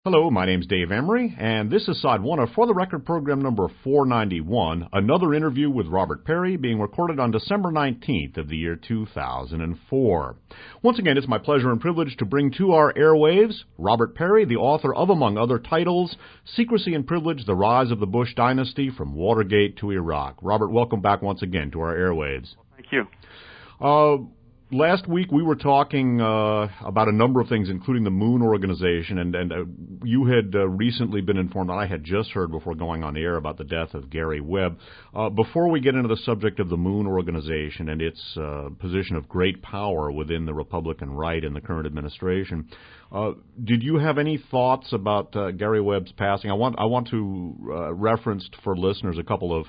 Hello, my name's Dave Emory, and this is Side 1 of For the Record program number 491, another interview with Robert Parry being recorded on December 19th of the year 2004. Once again, it's my pleasure and privilege to bring to our airwaves Robert Parry, the author of, among other titles, Secrecy and Privilege, The Rise of the Bush Dynasty from Watergate to Iraq. Robert, welcome back once again to our airwaves. Thank you. Last week we were talking about a number of things, including the Moon Organization, and you had recently been informed, and I had just heard before going on the air about the death of Gary Webb. Before we get into the subject of the Moon Organization and its position of great power within the Republican right in the current administration, did you have any thoughts about Gary Webb's passing? I want to reference for listeners a couple of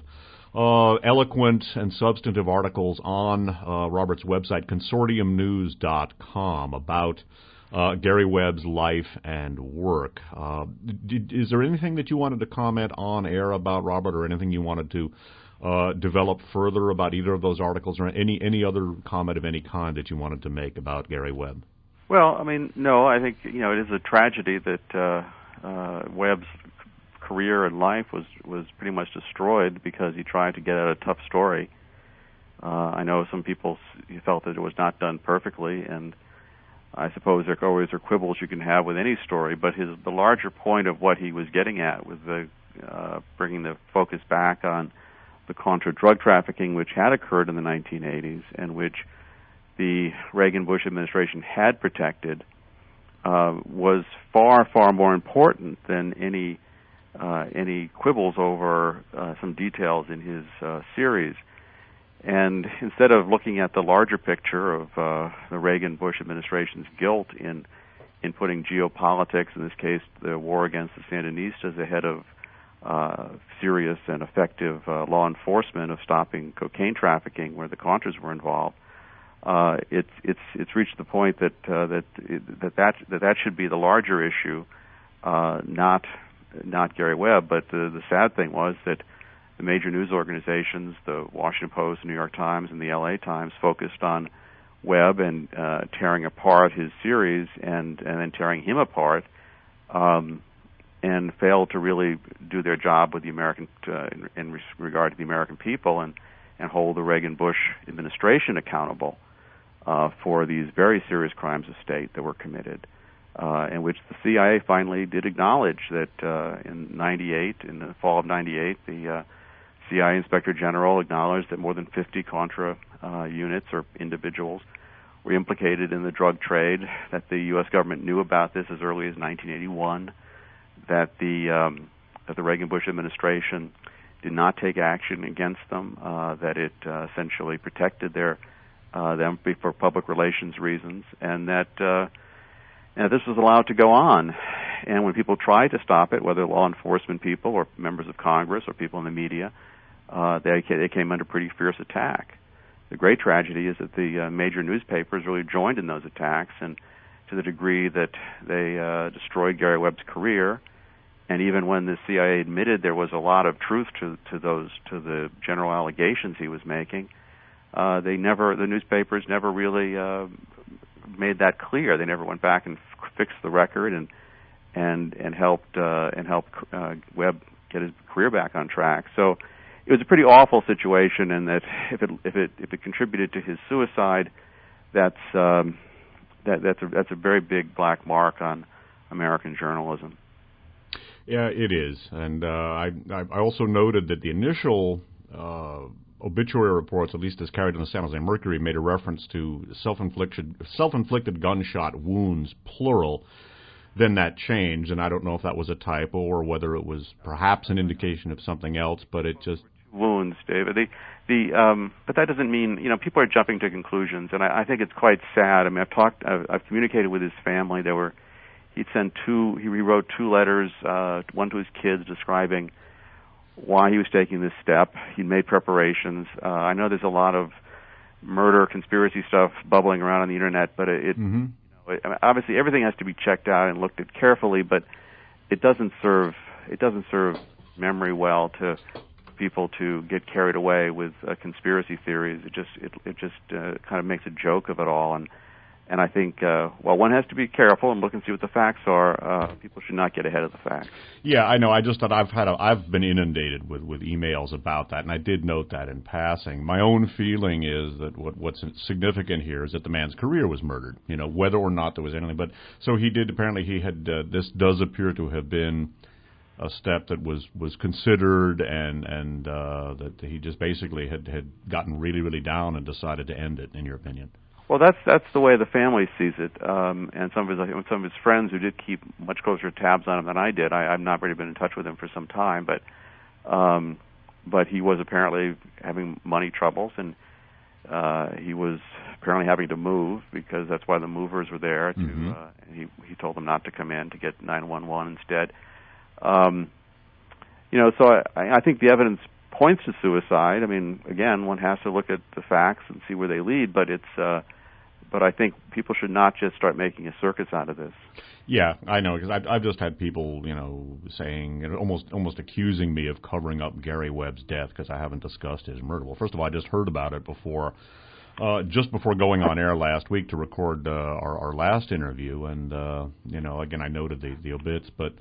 eloquent and substantive articles on Robert's website, consortiumnews.com, about Gary Webb's life and work. Is there anything that you wanted to comment on air about Robert, or anything you wanted to develop further about either of those articles, or any other comment of any kind that you wanted to make about Gary Webb? Well, no, I think, it is a tragedy that Webb's career and life was pretty much destroyed because he tried to get at a tough story. I know some people felt that it was not done perfectly, and I suppose there always are quibbles you can have with any story, but the larger point of what he was getting at was bringing the focus back on the Contra drug trafficking, which had occurred in the 1980s and which the Reagan-Bush administration had protected, was far, far more important than any quibbles over some details in his series. And instead of looking at the larger picture of the Reagan-Bush administration's guilt in putting geopolitics, in this case the war against the Sandinistas, ahead of serious and effective law enforcement of stopping cocaine trafficking where the Contras were involved, it's reached the point that should be the larger issue, not Gary Webb. But the sad thing was that the major news organizations, the Washington Post, New York Times, and the LA Times, focused on Webb and tearing apart his series and then tearing him apart, and failed to really do their job with the American in regard to the American people and hold the Reagan-Bush administration accountable for these very serious crimes of state that were committed. In which the CIA finally did acknowledge that in the fall of 98, the CIA Inspector General acknowledged that more than 50 Contra units or individuals were implicated in the drug trade, that the U.S. government knew about this as early as 1981, that the Reagan-Bush administration did not take action against them, that it essentially protected them for public relations reasons, and that this was allowed to go on. And when people tried to stop it, whether law enforcement people or members of Congress or people in the media, they came under pretty fierce attack. The great tragedy is that the major newspapers really joined in those attacks, and to the degree that they destroyed Gary Webb's career. And even when the CIA admitted there was a lot of truth to the general allegations he was making, the newspapers never really made that clear. They never went back and fixed the record and helped Webb get his career back on track. So it was a pretty awful situation, and that if it contributed to his suicide, that's a very big black mark on American journalism. Yeah, it is, and I also noted that the initial obituary reports, at least as carried in the San Jose Mercury, made a reference to self-inflicted gunshot wounds, plural. Then that changed, and I don't know if that was a typo or whether it was perhaps an indication of something else, but it just... Wounds, David. But that doesn't mean, people are jumping to conclusions, and I think it's quite sad. I've communicated with his family. He wrote 2 letters, one to his kids describing why he was taking this step. He'd made preparations. I know there's a lot of murder conspiracy stuff bubbling around on the internet, but obviously everything has to be checked out and looked at carefully. But it doesn't serve memory well to people to get carried away with conspiracy theories. It just kind of makes a joke of it all, and And I think, well, one has to be careful and look and see what the facts are. People should not get ahead of the facts. Yeah, I know. I just thought I've been inundated with emails about that, and I did note that in passing. My own feeling is that what's significant here is that the man's career was murdered. You know, whether or not there was anything, but so he did. Apparently, he had. This does appear to have been a step that was considered, and that he just basically had gotten really, really down and decided to end it. In your opinion? Well, that's the way the family sees it, and some of his friends who did keep much closer tabs on him than I did. I've not really been in touch with him for some time, but he was apparently having money troubles, and he was apparently having to move because that's why the movers were there. He told them not to come in, to get 911 instead. So I think the evidence points to suicide. I mean, again, one has to look at the facts and see where they lead, but but I think people should not just start making a circus out of this. Yeah, I know, because I've just had people, saying, almost accusing me of covering up Gary Webb's death because I haven't discussed his murder. Well, first of all, I just heard about it just before going on air last week to record our last interview, and again, I noted the obits, but.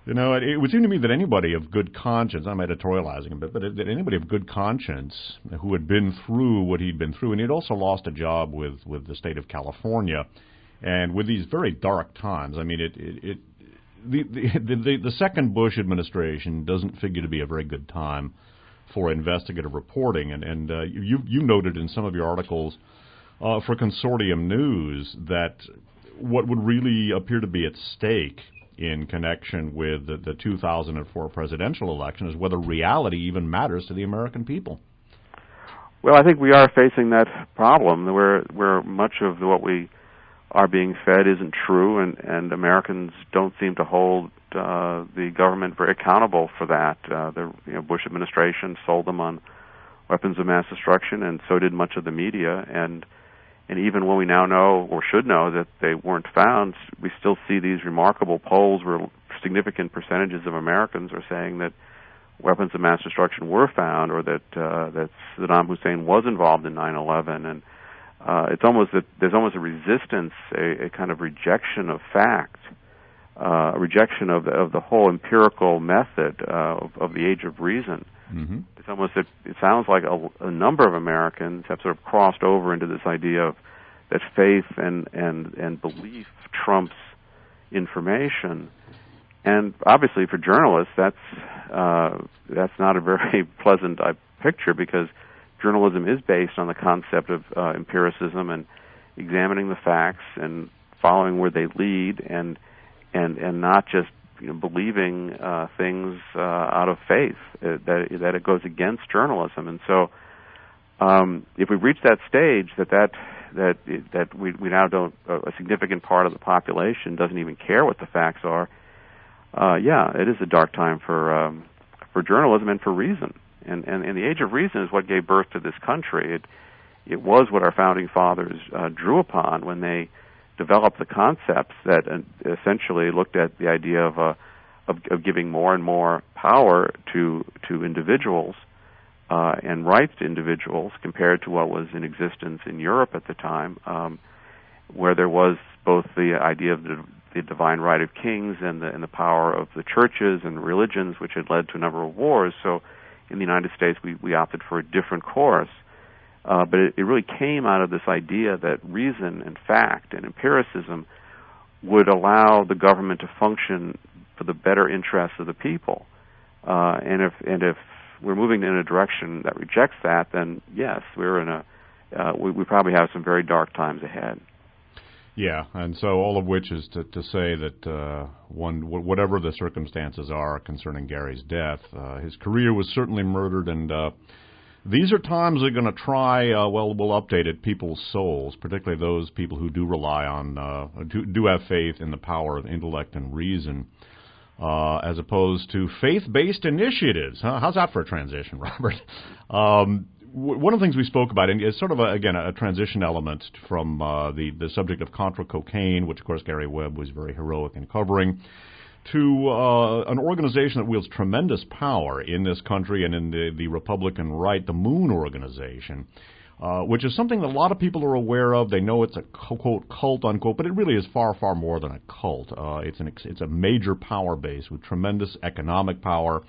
It would seem to me that anybody of good conscience, I'm editorializing a bit, but that anybody of good conscience who had been through what he'd been through, and he'd also lost a job with the state of California, and with these very dark times, I mean, the second Bush administration doesn't figure to be a very good time for investigative reporting, and you noted in some of your articles for Consortium News that what would really appear to be at stake in connection with the 2004 presidential election is whether reality even matters to the American people. Well, I think we are facing that problem where much of what we are being fed isn't true, and Americans don't seem to hold the government very accountable for that. The Bush administration sold them on weapons of mass destruction, and so did much of the media, and even when we now know, or should know, that they weren't found, we still see these remarkable polls where significant percentages of Americans are saying that weapons of mass destruction were found, or that Saddam Hussein was involved in 9/11. And it's almost that there's almost a resistance, a kind of rejection of fact, a rejection of the whole empirical method of the age of reason. Mm-hmm. It's almost it sounds like a number of Americans have sort of crossed over into this idea of that faith and belief trumps information, and obviously for journalists that's not a very pleasant picture, because journalism is based on the concept of empiricism and examining the facts and following where they lead, and not just believing things out of faith, that it goes against journalism. And so if we reach that stage that we now don't, a significant part of the population doesn't even care what the facts are, it is a dark time for journalism and for reason. And the age of reason is what gave birth to this country. It was what our founding fathers drew upon when they developed the concepts that essentially looked at the idea of giving more and more power to individuals and rights to individuals, compared to what was in existence in Europe at the time, where there was both the idea of the divine right of kings and the power of the churches and religions, which had led to a number of wars. So in the United States, we opted for a different course. But it really came out of this idea that reason and fact and empiricism would allow the government to function for the better interests of the people. And if we're moving in a direction that rejects that, then yes, we're in we probably have some very dark times ahead. Yeah, and so all of which is to say that whatever the circumstances are concerning Gary's death, his career was certainly murdered, and these are times that are going to try, we'll update it, people's souls, particularly those people who do rely on, do have faith in the power of intellect and reason, as opposed to faith-based initiatives. How's that for a transition, Robert? One of the things we spoke about is sort of, a transition element from the subject of Contra cocaine, which, of course, Gary Webb was very heroic in covering, to an organization that wields tremendous power in this country and in the Republican right, the Moon Organization. which is something that a lot of people are aware of. They know it's a quote cult unquote, but it really is far, far more than a cult. It's a major power base with tremendous economic power,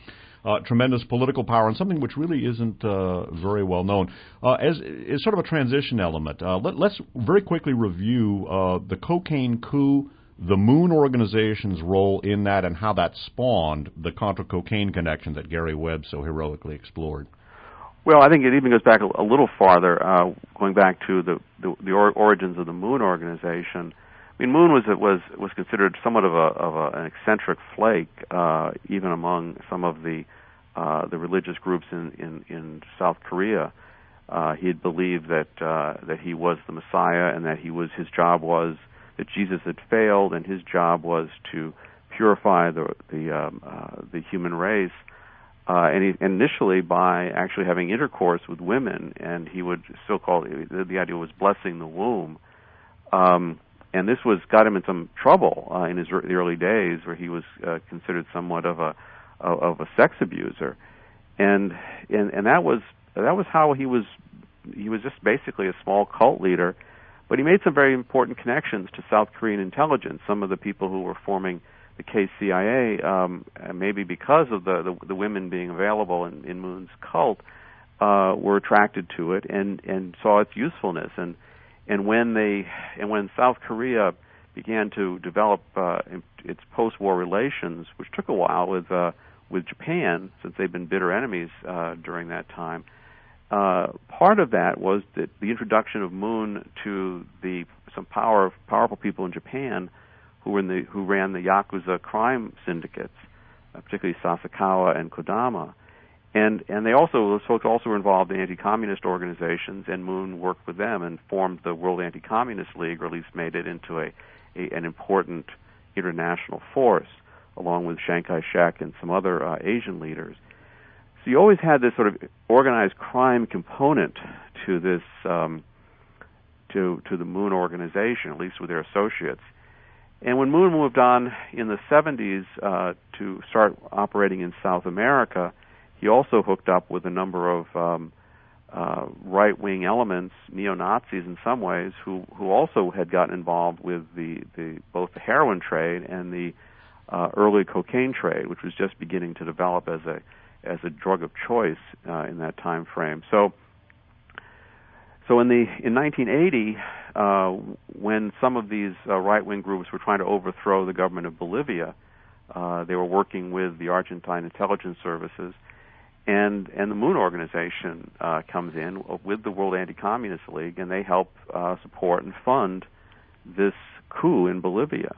tremendous political power, and something which really isn't very well known. As sort of a transition element, let's very quickly review the cocaine coup, the Moon Organization's role in that, and how that spawned the Contra-Cocaine connection that Gary Webb so heroically explored. Well, I think it even goes back a little farther, going back to the origins of the Moon Organization. I mean, Moon was considered somewhat of an eccentric flake, even among some of the religious groups in South Korea. He had believed that he was the Messiah, and that his job was that Jesus had failed, and his job was to purify the human race. And initially by actually having intercourse with women, and he would still call it, the idea was blessing the womb. And this got him in some trouble in the early days, where he was considered somewhat of a sex abuser, and that was how he was just basically a small cult leader. But he made some very important connections to South Korean intelligence. Some of the people who were forming the KCIA, maybe because of the women being available in Moon's cult, were attracted to it and saw its usefulness. And when South Korea began to develop its post-war relations, which took a while with Japan, since they've been bitter enemies during that time, part of that was that the introduction of Moon to some powerful people in Japan who ran the Yakuza crime syndicates, particularly Sasakawa and Kodama. And those folks also were involved in anti-communist organizations, and Moon worked with them and formed the World Anti-Communist League, or at least made it into an important international force, along with Chiang Kai-shek and some other Asian leaders. So you always had this sort of organized crime component to this, to the Moon Organization, at least with their associates. And when Moon moved on in the 70s to start operating in South America, he also hooked up with a number of right-wing elements, neo-Nazis in some ways, who also had gotten involved with both the heroin trade and the early cocaine trade, which was just beginning to develop as a drug of choice in that time frame. So in 1980, when some of these right-wing groups were trying to overthrow the government of Bolivia, they were working with the Argentine intelligence services, and the Moon Organization comes in with the World Anti-Communist League, and they help support and fund this coup in Bolivia,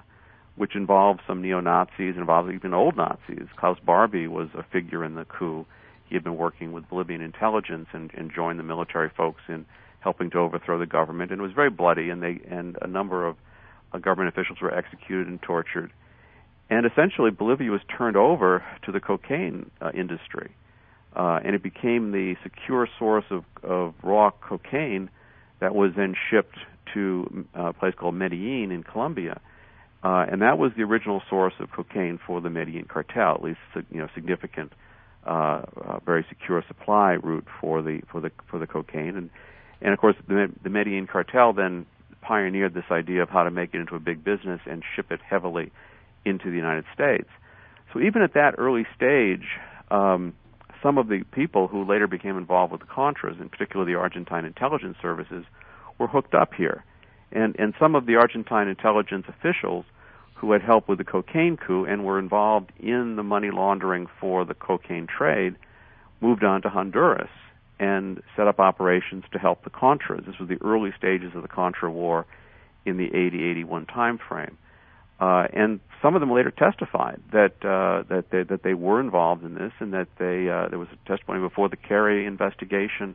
which involved some neo-Nazis, involved even old Nazis. Klaus Barbie was a figure in the coup. He had been working with Bolivian intelligence and joined the military folks in helping to overthrow the government, and it was very bloody, and a number of government officials were executed and tortured. And essentially, Bolivia was turned over to the cocaine industry, and it became the secure source of raw cocaine that was then shipped to a place called Medellin in Colombia. And that was the original source of cocaine for the Medellin cartel, at least significant, very secure supply route for the cocaine. And of course, the Medellin cartel then pioneered this idea of how to make it into a big business and ship it heavily into the United States. So even at that early stage, some of the people who later became involved with the Contras, in particular the Argentine intelligence services, were hooked up here. And some of the Argentine intelligence officials who had helped with the cocaine coup and were involved in the money laundering for the cocaine trade moved on to Honduras and set up operations to help the Contras. This was the early stages of the Contra War in the 80-81 time frame. And some of them later testified that they were involved in this, and that there was a testimony before the Parry investigation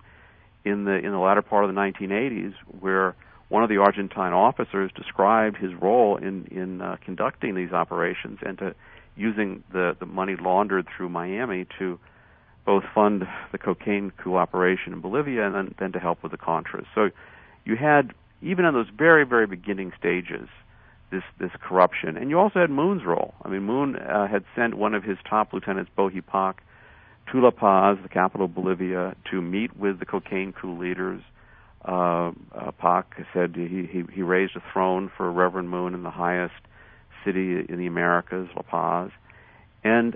in the latter part of the 1980s, where one of the Argentine officers described his role in conducting these operations and to using the money laundered through Miami to both fund the cocaine coup operation in Bolivia and then to help with the Contras. So you had, even in those very, very beginning stages, this corruption. And you also had Moon's role. I mean, Moon had sent one of his top lieutenants, Bohipac, to La Paz, the capital of Bolivia, to meet with the cocaine coup leaders, Pak said he raised a throne for Reverend Moon in the highest city in the Americas, La Paz. And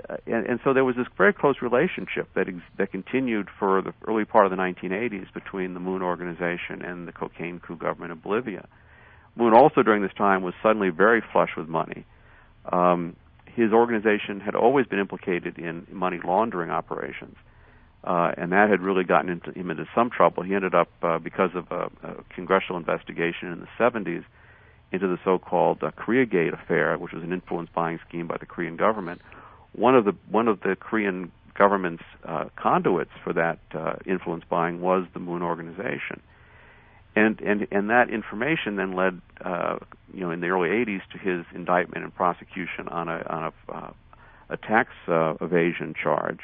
so there was this very close relationship that continued for the early part of the 1980s between the Moon Organization and the cocaine coup government of Bolivia. Moon also during this time was suddenly very flush with money. His organization had always been implicated in money laundering operations, and that had really gotten him into some trouble. He ended up, because of a congressional investigation in the 70s, into the so-called Koreagate affair, which was an influence buying scheme by the Korean government. One of the Korean government's conduits for that influence buying was the Moon Organization, and that information then led, in the early 80s to his indictment and prosecution on a tax evasion charge.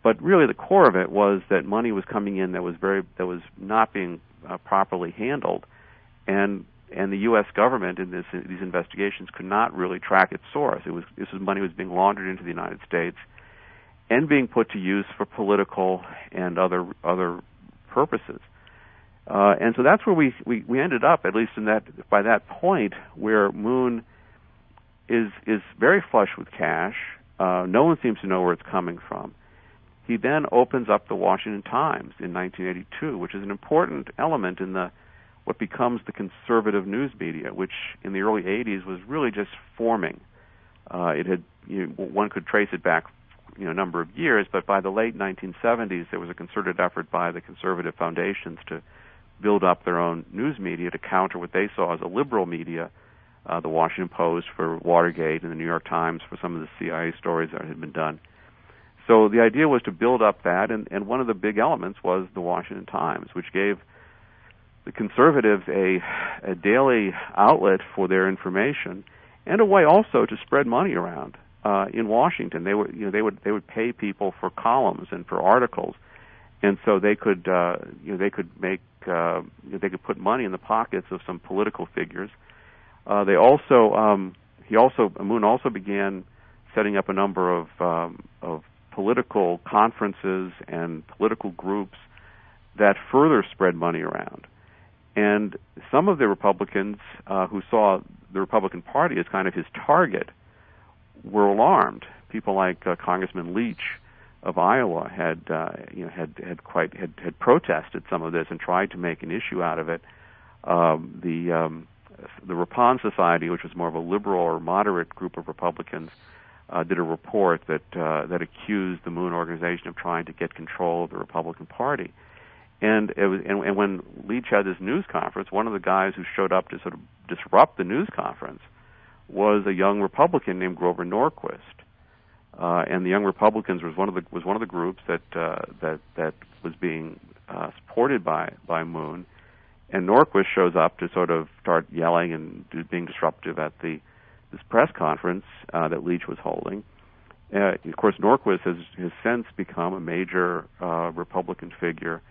But really, the core of it was that money was coming in that was not being properly handled, and the U.S. government in these investigations could not really track its source. This money was being laundered into the United States and being put to use for political and other purposes. And so that's where we ended up, at least by that point, where Moon is very flush with cash. No one seems to know where it's coming from. He then opens up the Washington Times in 1982, which is an important element in what becomes the conservative news media, which in the early 80s was really just forming. It had one could trace it back a number of years, but by the late 1970s there was a concerted effort by the conservative foundations to build up their own news media to counter what they saw as a liberal media, the Washington Post for Watergate and the New York Times for some of the CIA stories that had been done. So the idea was to build up that, and one of the big elements was the Washington Times, which gave the conservatives a daily outlet for their information, and a way also to spread money around in Washington. They would pay people for columns and for articles, and so they could put money in the pockets of some political figures. Moon also began setting up a number of political conferences and political groups that further spread money around. And some of the Republicans who saw the Republican Party as kind of his target were alarmed. People like Congressman Leach of Iowa had protested some of this and tried to make an issue out of it. The Ripon Society, which was more of a liberal or moderate group of Republicans, did a report that accused the Moon Organization of trying to get control of the Republican Party. And when Leach had this news conference, one of the guys who showed up to sort of disrupt the news conference was a young Republican named Grover Norquist. And the Young Republicans was one of the groups that was being supported by Moon. And Norquist shows up to sort of start yelling and being disruptive at this press conference that Leach was holding. Of course, Norquist has since become a major Republican figure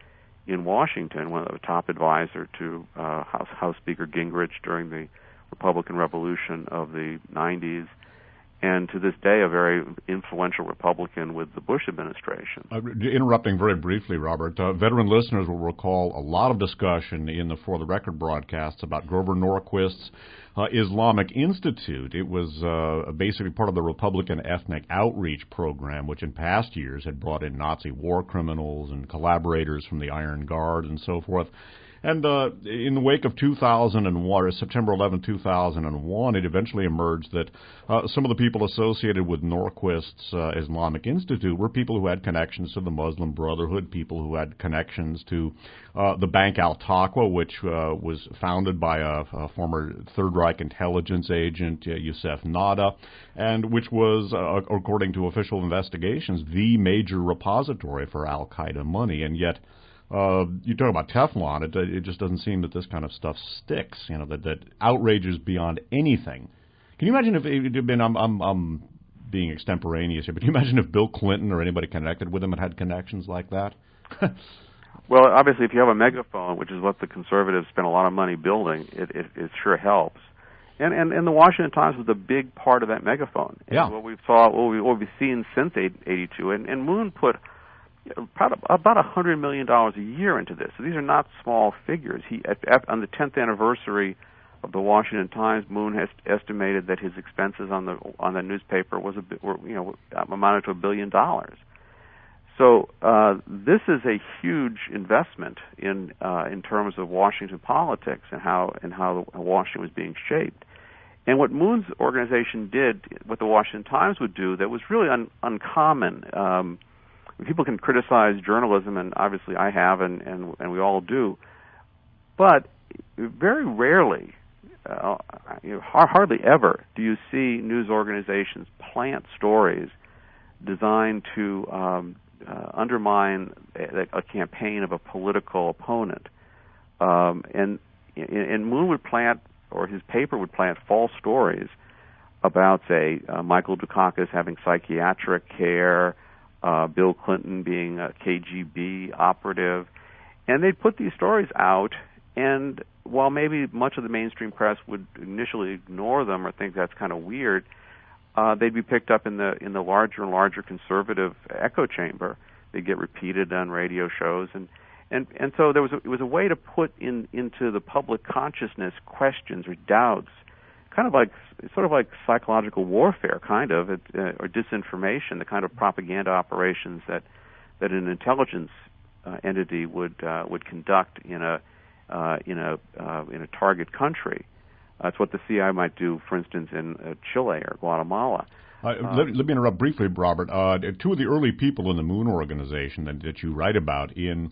in Washington, one of the top advisor to House Speaker Gingrich during the Republican Revolution of the 90s, and to this day a very influential Republican with the Bush administration. Interrupting very briefly, Robert, veteran listeners will recall a lot of discussion in the For the Record broadcasts about Grover Norquist's Islamic Institute. It was basically part of the Republican Ethnic Outreach Program, which in past years had brought in Nazi war criminals and collaborators from the Iron Guard and so forth. And in the wake of 2001, September 11, 2001, it eventually emerged that some of the people associated with Norquist's Islamic Institute were people who had connections to the Muslim Brotherhood, people who had connections to the Bank Al-Taqwa, which was founded by a former Third Reich intelligence agent, Youssef Nada, and which was, according to official investigations, the major repository for Al-Qaeda money. And yet, you talk about Teflon. It just doesn't seem that this kind of stuff sticks. That outrages beyond anything. Can you imagine if it had been? I'm being extemporaneous here, but can you imagine if Bill Clinton or anybody connected with him had connections like that? Well, obviously, if you have a megaphone, which is what the conservatives spent a lot of money building, it sure helps. And the Washington Times was a big part of that megaphone. And yeah. What we've seen since '82, and Moon put about $100 million a year into this. So these are not small figures. On the 10th anniversary of the Washington Times, Moon has estimated that his expenses on the newspaper amounted to $1 billion. So this is a huge investment in terms of Washington politics and how Washington was being shaped. And what Moon's organization did, what the Washington Times would do, that was really uncommon. People can criticize journalism, and obviously I have, and we all do. But very rarely, hardly ever, do you see news organizations plant stories designed to undermine a campaign of a political opponent. And Moon would plant, or his paper would plant, false stories about, say, Michael Dukakis having psychiatric care, Bill Clinton being a KGB operative. And they'd put these stories out, and while maybe much of the mainstream press would initially ignore them or think that's kind of weird, they'd be picked up in the larger and larger conservative echo chamber. They'd get repeated on radio shows, and so it was a way to put into the public consciousness questions or doubts, sort of like psychological warfare, or disinformation, the kind of propaganda operations that an intelligence entity would conduct in a target country. That's what the CIA might do, for instance, in Chile or Guatemala. Let me interrupt briefly, Robert. Two of the early people in the Moon organization that you write about in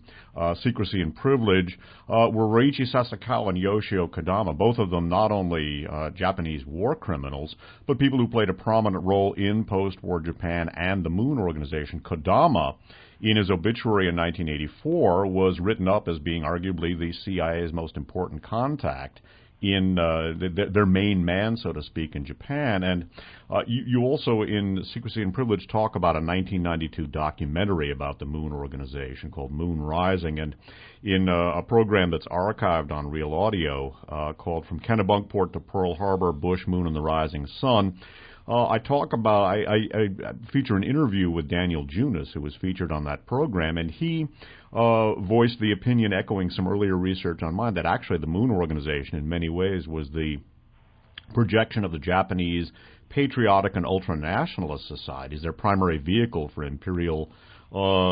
Secrecy and Privilege were Reiichi Sasakawa and Yoshio Kodama, both of them not only Japanese war criminals, but people who played a prominent role in post-war Japan and the Moon organization. Kodama, in his obituary in 1984, was written up as being arguably the CIA's most important contact in their main man, so to speak, in Japan. And you also, in Secrecy and Privilege, talk about a 1992 documentary about the Moon organization called Moon Rising, and in a program that's archived on Real Audio called From Kennebunkport to Pearl Harbor, Bush, Moon, and the Rising Sun, I feature an interview with Daniel Junis, who was featured on that program, and he voiced the opinion, echoing some earlier research on mine, that actually the Moon organization in many ways was the projection of the Japanese patriotic and ultranationalist societies, their primary vehicle for imperial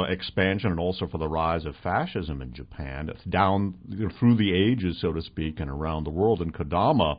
expansion and also for the rise of fascism in Japan, down through the ages, so to speak, and around the world. And Kodama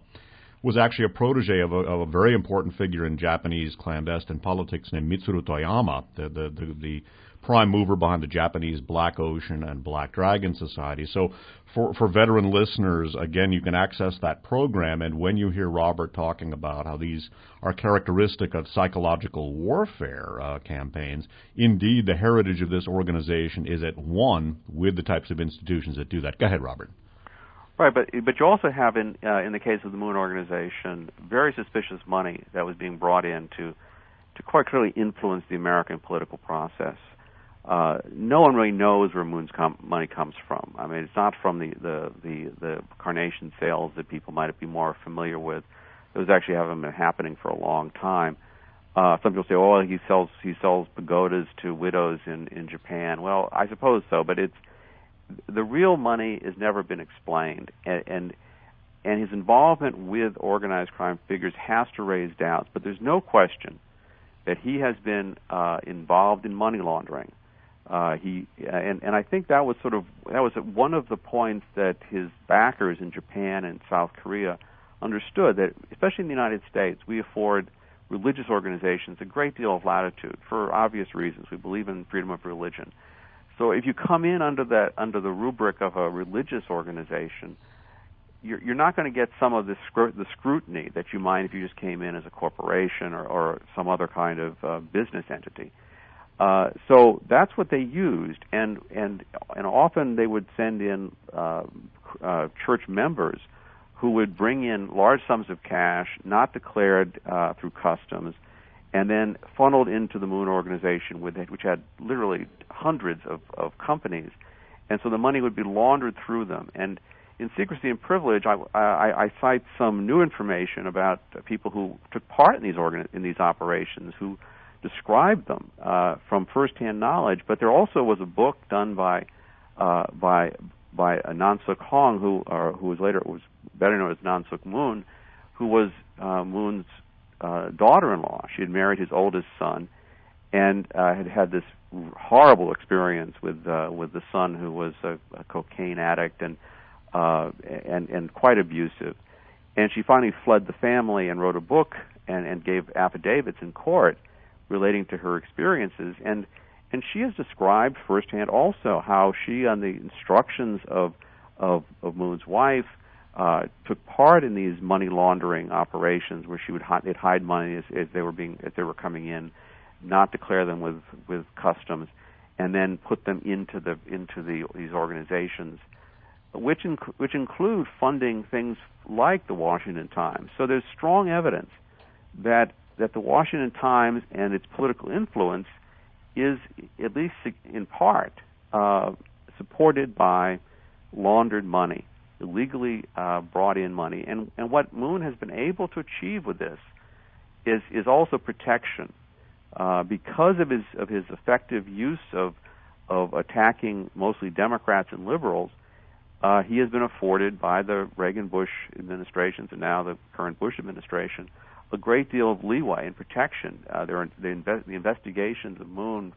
was actually a protege of a very important figure in Japanese clandestine politics named Mitsuru Toyama, the prime mover behind the Japanese Black Ocean and Black Dragon Society. So for veteran listeners, again, you can access that program, and when you hear Robert talking about how these are characteristic of psychological warfare campaigns, indeed the heritage of this organization is at one with the types of institutions that do that. Go ahead, Robert. Right, but you also have in the case of the Moon organization very suspicious money that was being brought in to quite clearly influence the American political process. No one really knows where Moon's money comes from. I mean, it's not from the carnation sales that people might be more familiar with. Those actually haven't been happening for a long time. Some people say, "Oh, he sells pagodas to widows in Japan." Well, I suppose so, but the real money has never been explained, and his involvement with organized crime figures has to raise doubts. But there's no question that he has been involved in money laundering. And I think that was one of the points that his backers in Japan and South Korea understood, that especially in the United States, we afford religious organizations a great deal of latitude for obvious reasons. We believe in freedom of religion. So if you come in under the rubric of a religious organization, you're not going to get some of the scrutiny that you might if you just came in as a corporation or some other kind of business entity. So that's what they used, and often they would send in church members who would bring in large sums of cash not declared through customs, and then funneled into the Moon organization, which had literally hundreds of companies, and so the money would be laundered through them. And in Secrecy and Privilege, I cite some new information about people who took part in these operations, who described them from firsthand knowledge. But there also was a book done by Nansuk Hong, who was better known as Nansuk Moon, who was Moon's daughter-in-law. She had married his oldest son, and had this horrible experience with the son, who was a cocaine addict and quite abusive. And she finally fled the family and wrote a book and gave affidavits in court relating to her experiences. And she has described firsthand also how she, on the instructions of Moon's wife, took part in these money laundering operations where they'd hide money as they were coming in, not declare them with customs, and then put them into these organizations, which include funding things like the Washington Times. So there's strong evidence that the Washington Times and its political influence is, at least in part, supported by laundered money, illegally brought in money. And what Moon has been able to achieve with this is also protection, because of his effective use of attacking mostly Democrats and liberals. He has been afforded by the Reagan-Bush administrations and now the current Bush administration a great deal of leeway and protection. The investigations of Moon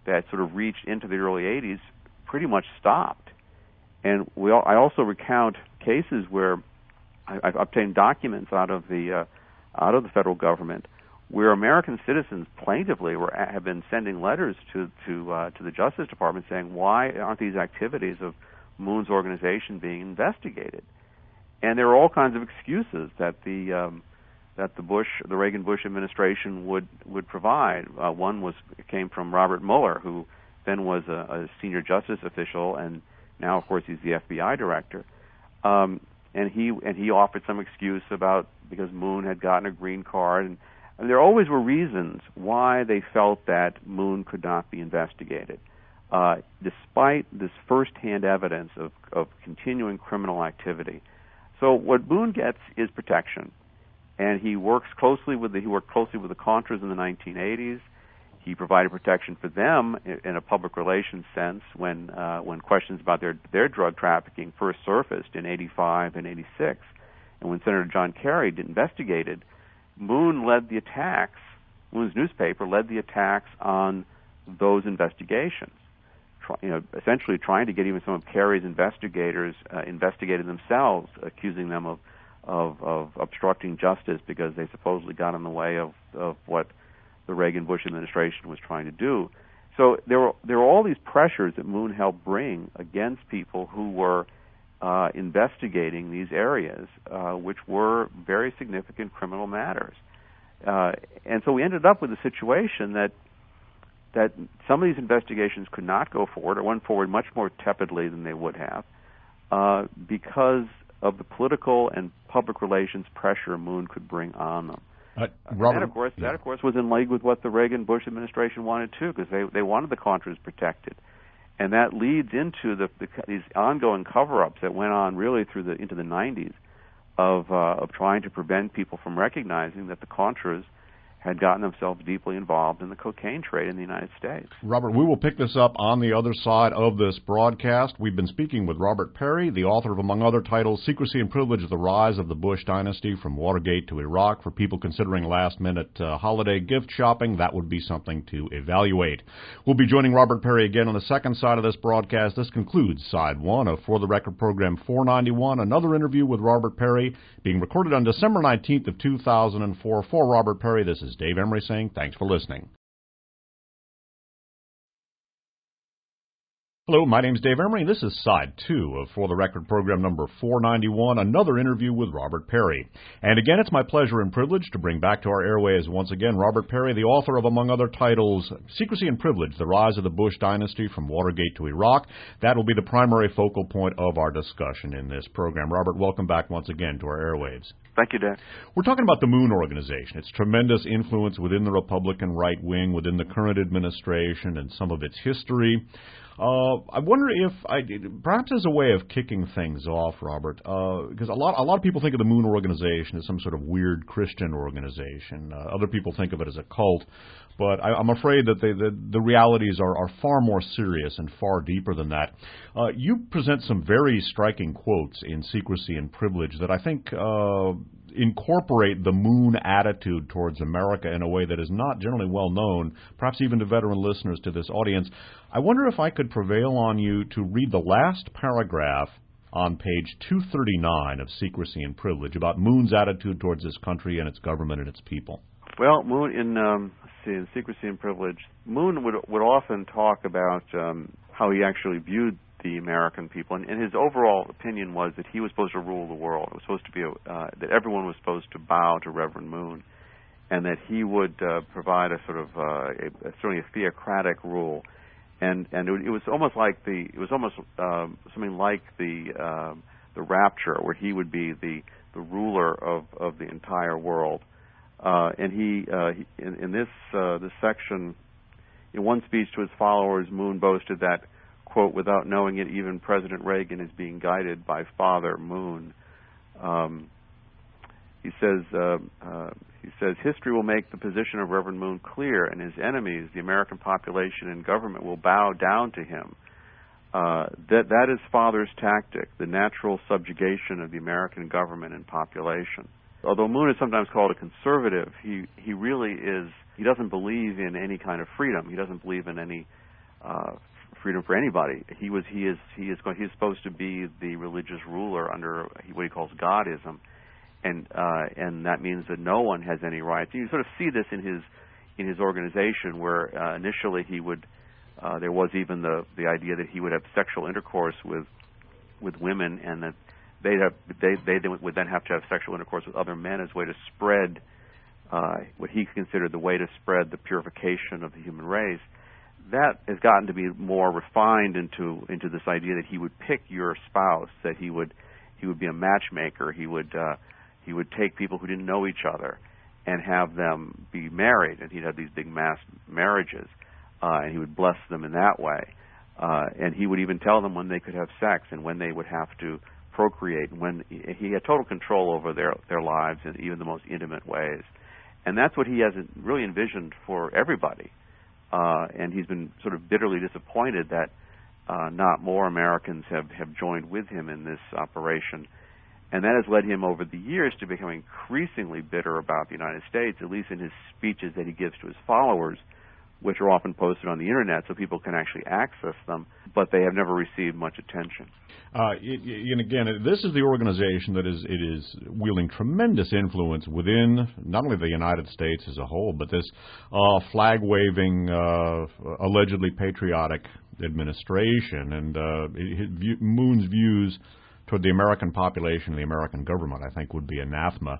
that sort of reached into the early 80s pretty much stopped. And I also recount cases where I've obtained documents out of the federal government where American citizens plaintively have been sending letters to the Justice Department saying, why aren't these activities of Moon's organization being investigated? And there are all kinds of excuses that the Reagan-Bush administration would provide. One came from Robert Mueller, who then was a senior justice official, and now, of course, he's the FBI director. And he offered some excuse because Moon had gotten a green card, and there always were reasons why they felt that Moon could not be investigated, despite this firsthand evidence of continuing criminal activity. So what Moon gets is protection, and he worked closely with the Contras in the 1980s. He provided protection for them in a public relations sense when questions about their drug trafficking first surfaced in '85 and '86, and when Senator John Kerry investigated. Moon's newspaper led the attacks on those investigations, essentially trying to get even some of Kerry's investigators investigated themselves, accusing them of obstructing justice because they supposedly got in the way of what the Reagan-Bush administration was trying to do. So there were all these pressures that Moon helped bring against people who were investigating these areas, which were very significant criminal matters. And so we ended up with a situation that some of these investigations could not go forward, or went forward much more tepidly than they would have, because of the political and public relations pressure Moon could bring on them. Robert, that, of course, was in league with what the Reagan-Bush administration wanted, too, because they wanted the Contras protected. And that leads into these ongoing cover-ups that went on really into the 90s of trying to prevent people from recognizing that the Contras had gotten themselves deeply involved in the cocaine trade in the United States. Robert, we will pick this up on the other side of this broadcast. We've been speaking with Robert Parry, the author of, among other titles, Secrecy and Privilege, The Rise of the Bush Dynasty from Watergate to Iraq. For people considering last-minute holiday gift shopping, that would be something to evaluate. We'll be joining Robert Parry again on the second side of this broadcast. This concludes Side 1 of For the Record Program 491, another interview with Robert Parry, being recorded on December 19th of 2004. For Robert Parry, this is Dave Emory saying thanks for listening. Hello, my name is Dave Emory. This is Side 2 of For the Record Program number 491, another interview with Robert Parry. And again, it's my pleasure and privilege to bring back to our airways once again Robert Parry, the author of, among other titles, Secrecy and Privilege, The Rise of the Bush Dynasty from Watergate to Iraq. That will be the primary focal point of our discussion in this program. Robert, welcome back once again to our airwaves. Thank you, Dan. We're talking about the Moon Organization, its tremendous influence within the Republican right wing, within the current administration, and some of its history. I wonder if, perhaps as a way of kicking things off, Robert, because a lot of people think of the Moon Organization as some sort of weird Christian organization. Other people think of it as a cult, but I'm afraid that the realities are far more serious and far deeper than that. You present some very striking quotes in Secrecy and Privilege that I think incorporate the Moon attitude towards America in a way that is not generally well known, perhaps even to veteran listeners to this audience. I wonder if I could prevail on you to read the last paragraph on page 239 of Secrecy and Privilege about Moon's attitude towards this country and its government and its people. Well, Moon, in Secrecy and Privilege, Moon would often talk about how he actually viewed the American people, and his overall opinion was that he was supposed to rule the world. It was supposed to be that everyone was supposed to bow to Reverend Moon, and that he would provide a sort of certainly a theocratic rule, and it was almost like something like the rapture, where he would be the ruler of the entire world. And he in this section, in one speech to his followers, Moon boasted that, quote, without knowing it, even President Reagan is being guided by Father Moon. He says, history will make the position of Reverend Moon clear, and his enemies, the American population and government, will bow down to him. That is Father's tactic, the natural subjugation of the American government and population. Although Moon is sometimes called a conservative, he really is. He doesn't believe in any kind of freedom. He doesn't believe in any freedom for anybody. He is supposed to be the religious ruler under what he calls Godism, and that means that no one has any rights. You sort of see this in his organization, where initially he would there was even the idea that he would have sexual intercourse with women, and that they would then have to have sexual intercourse with other men as a way to spread what he considered the way to spread the purification of the human race. That has gotten to be more refined into this idea that he would pick your spouse, that he would be a matchmaker. He would take people who didn't know each other and have them be married, and he'd have these big mass marriages, and he would bless them in that way. And he would even tell them when they could have sex and when they would have to procreate, and when he had total control over their lives in even the most intimate ways. And that's what he has really envisioned for everybody. And he's been sort of bitterly disappointed that not more Americans have joined with him in this operation. And that has led him over the years to become increasingly bitter about the United States, at least in his speeches that he gives to his followers, which are often posted on the Internet so people can actually access them, but they have never received much attention. And again, this is the organization that is wielding tremendous influence within not only the United States as a whole, but this flag-waving, allegedly patriotic administration, and Moon's views toward the American population and the American government, I think, would be anathema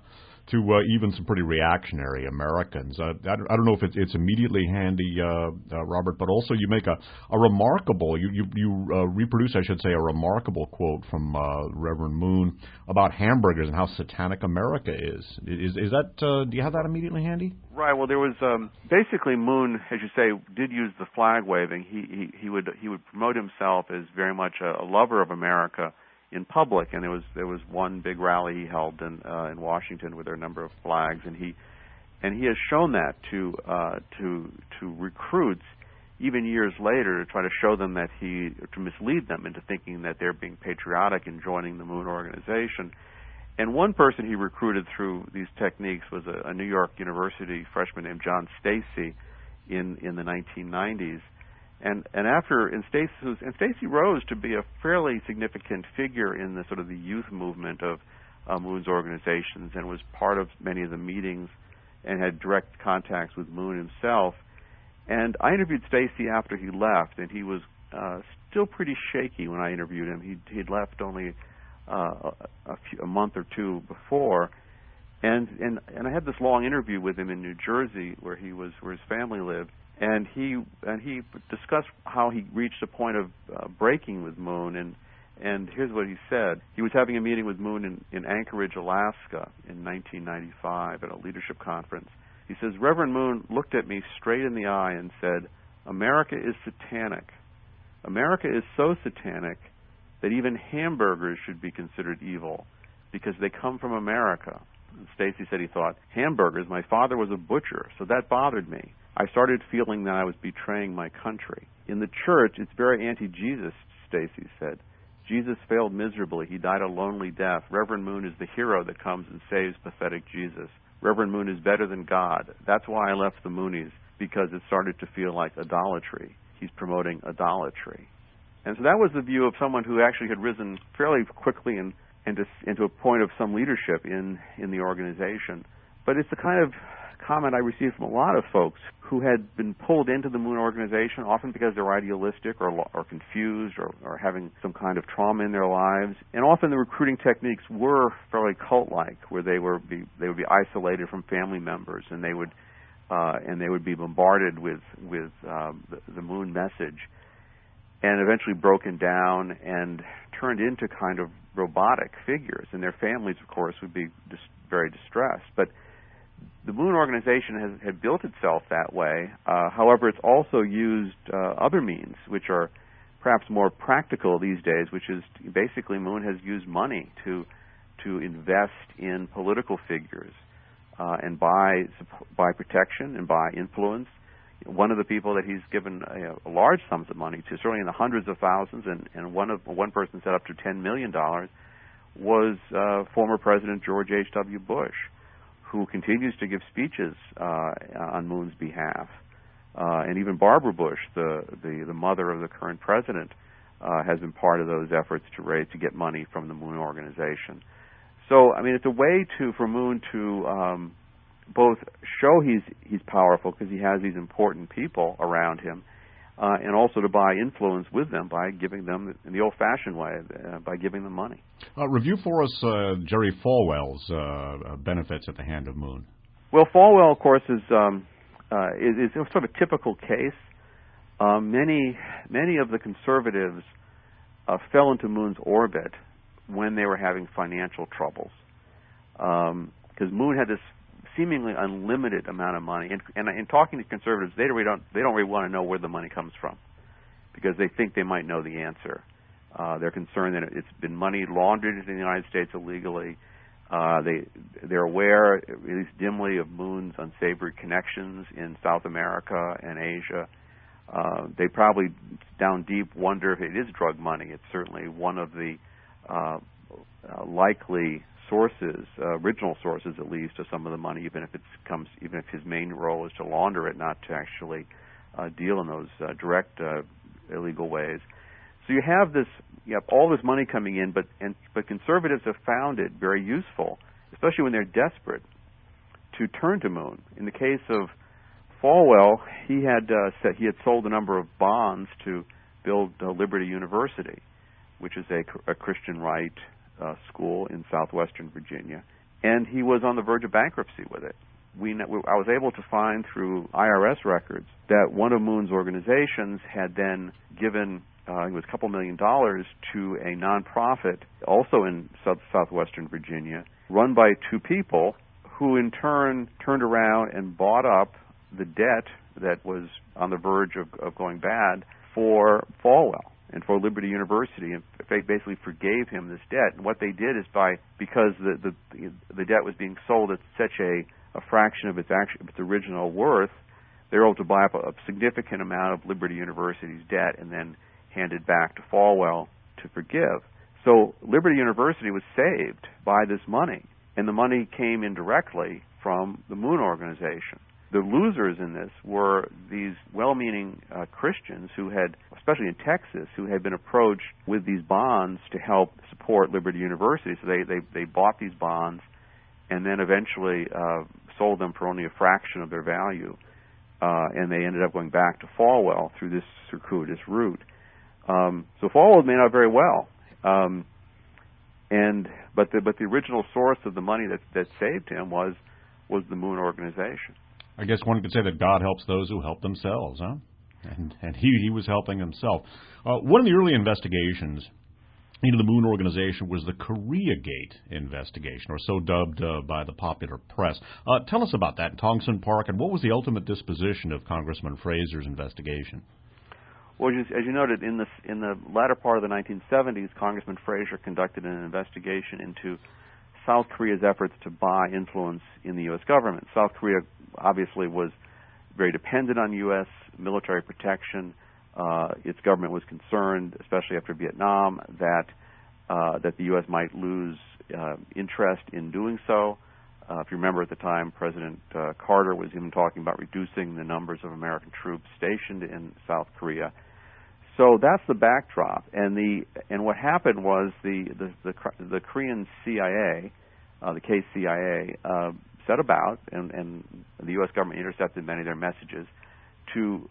to even some pretty reactionary Americans. I don't know if it's immediately handy, Robert, but also you make a remarkable, you reproduce, I should say, a remarkable quote from Reverend Moon about hamburgers and how satanic America is. Is that, do you have that immediately handy? Right. Well, there was basically Moon, as you say, did use the flag waving. He would promote himself as very much a lover of America in public, and there was one big rally he held in Washington with a number of flags, and he has shown that to recruits even years later, to try to show them that to mislead them into thinking that they're being patriotic and joining the Moon Organization. And one person he recruited through these techniques was a New York University freshman named John Stacy in the 1990s. And Stacy rose to be a fairly significant figure in the sort of the youth movement of Moon's organizations, and was part of many of the meetings and had direct contacts with Moon himself. And I interviewed Stacy after he left, and he was still pretty shaky when I interviewed him. He'd left only a month or two before, and I had this long interview with him in New Jersey, where his family lived. And he discussed how he reached a point of breaking with Moon, and here's what he said. He was having a meeting with Moon in Anchorage, Alaska in 1995 at a leadership conference. He says, Reverend Moon looked at me straight in the eye and said, America is satanic. America is so satanic that even hamburgers should be considered evil because they come from America. And Stacy said he thought, hamburgers, my father was a butcher, so that bothered me. I started feeling that I was betraying my country. In the church, it's very anti-Jesus, Stacy said. Jesus failed miserably. He died a lonely death. Reverend Moon is the hero that comes and saves pathetic Jesus. Reverend Moon is better than God. That's why I left the Moonies, because it started to feel like idolatry. He's promoting idolatry. And so that was the view of someone who actually had risen fairly quickly and into a point of some leadership in the organization. But it's the kind of comment I received from a lot of folks who had been pulled into the Moon organization, often because they're idealistic or confused or having some kind of trauma in their lives. And often the recruiting techniques were fairly cult-like, where they would be isolated from family members, and they would be bombarded with the Moon message, and eventually broken down and turned into kind of robotic figures. And their families, of course, would be very distressed. But the Moon organization had built itself that way. However, it's also used other means, which are perhaps more practical these days, which is basically Moon has used money to invest in political figures and buy protection and buy influence. One of the people that he's given large sums of money to, certainly in the hundreds of thousands, and one person said up to $10 million, was former President George H.W. Bush, who continues to give speeches on Moon's behalf. And even Barbara Bush, the mother of the current president, has been part of those efforts to get money from the Moon organization. So, I mean, it's a way for Moon to both show he's powerful because he has these important people around him, and also to buy influence with them by giving them, in the old-fashioned way, by giving them money. Review for us Jerry Falwell's benefits at the hand of Moon. Well, Falwell, of course, is sort of a typical case. Many of the conservatives fell into Moon's orbit when they were having financial troubles, because Moon had this seemingly unlimited amount of money, and in talking to conservatives, they don't really want to know where the money comes from, because they think they might know the answer. They're concerned that it's been money laundered into the United States illegally. They're aware, at least dimly, of Moon's unsavory connections in South America and Asia. They probably, down deep, wonder if it is drug money. It's certainly one of the likely sources, original sources at least, of some of the money, even if his main role is to launder it, not to actually deal in those direct illegal ways. So you have all this money coming in, but conservatives have found it very useful, especially when they're desperate, to turn to Moon. In the case of Falwell, he had sold a number of bonds to build Liberty University, which is a Christian right school in southwestern Virginia, and he was on the verge of bankruptcy with it. I was able to find through IRS records that one of Moon's organizations had then given it was a couple $1 million to a nonprofit also in southwestern Virginia, run by two people who in turn turned around and bought up the debt that was on the verge of going bad for Falwell and for Liberty University, and they basically forgave him this debt. And what they did is because the debt was being sold at such a fraction of its original worth, they were able to buy up a significant amount of Liberty University's debt and then hand it back to Falwell to forgive. So Liberty University was saved by this money, and the money came indirectly from the Moon organization. The losers in this were these well-meaning Christians who had, especially in Texas, who had been approached with these bonds to help support Liberty University. So they bought these bonds and then eventually sold them for only a fraction of their value, and they ended up going back to Falwell through this circuitous route. So Falwell made out very well, but the original source of the money that saved him was the Moon organization. I guess one could say that God helps those who help themselves, huh? And he was helping himself. One of the early investigations into the Moon organization was the Koreagate investigation, or so dubbed by the popular press. Tell us about that in Tongson Park, and what was the ultimate disposition of Congressman Fraser's investigation? Well, as you noted, in the latter part of the 1970s, Congressman Fraser conducted an investigation into South Korea's efforts to buy influence in the U.S. government. South Korea obviously was very dependent on U.S. military protection. Its government was concerned, especially after Vietnam, that the U.S. might lose interest in doing so. If you remember at the time, President Carter was even talking about reducing the numbers of American troops stationed in South Korea. So that's the backdrop, and what happened was the Korean CIA, the KCIA, set about, and the U.S. government intercepted many of their messages to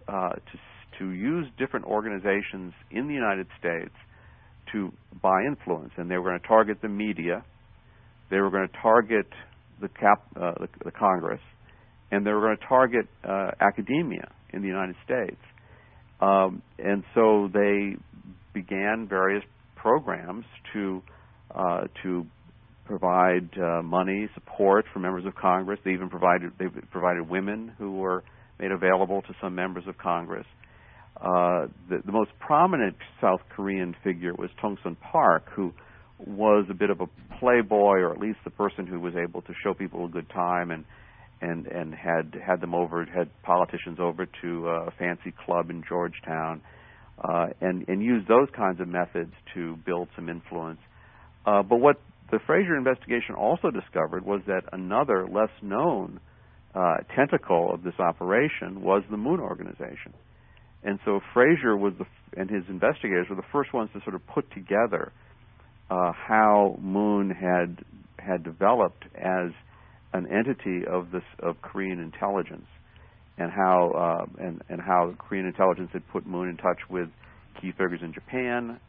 use different organizations in the United States to buy influence, and they were going to target the media, they were going to target the Congress, and they were going to target academia in the United States. And so they began various programs to provide money, support for members of Congress. They even provided women who were made available to some members of Congress. The most prominent South Korean figure was Tongsun Park, who was a bit of a playboy, or at least the person who was able to show people a good time and had politicians over to a fancy club in Georgetown, and used those kinds of methods to build some influence. But what the Fraser investigation also discovered was that another less known tentacle of this operation was the Moon Organization. And so Fraser and his investigators were the first ones to sort of put together how Moon had developed as an entity of Korean intelligence, and how Korean intelligence had put Moon in touch with key figures in Japan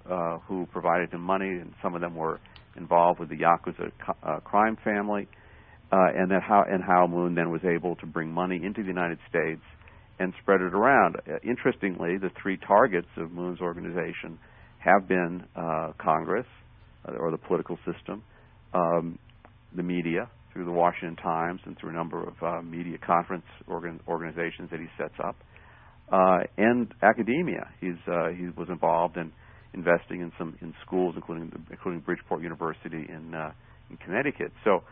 who provided him money, and some of them were involved with the Yakuza crime family, and how Moon then was able to bring money into the United States and spread it around. Interestingly, the three targets of Moon's organization have been Congress, or the political system, the media, through the Washington Times and through a number of media conference organizations that he sets up, and academia. He was involved in investing in schools, including Bridgeport University in Connecticut. So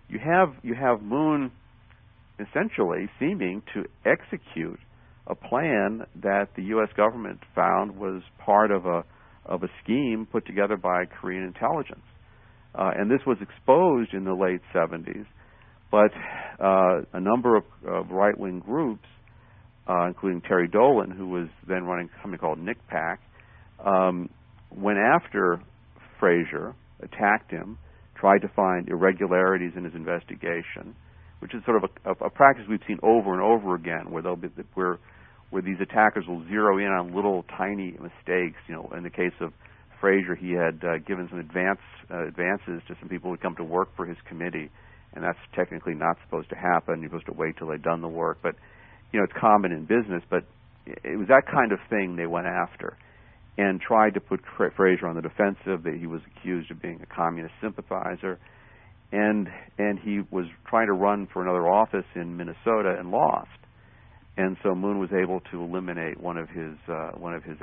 you have Moon essentially seeming to execute a plan that the U.S. government found was part of a scheme put together by Korean intelligence. And this was exposed in the late 70s, but a number of right-wing groups, including Terry Dolan, who was then running a company called NICPAC, went after Fraser, attacked him, tried to find irregularities in his investigation, which is sort of a practice we've seen over and over again, where these attackers will zero in on little tiny mistakes. You know, in the case of Fraser, he had given some advances to some people who would come to work for his committee, and that's technically not supposed to happen. You're supposed to wait till they've done the work. But, you know, it's common in business, but it was that kind of thing they went after and tried to put Fraser on the defensive, that he was accused of being a communist sympathizer, and he was trying to run for another office in Minnesota and lost. And so Moon was able to eliminate one of his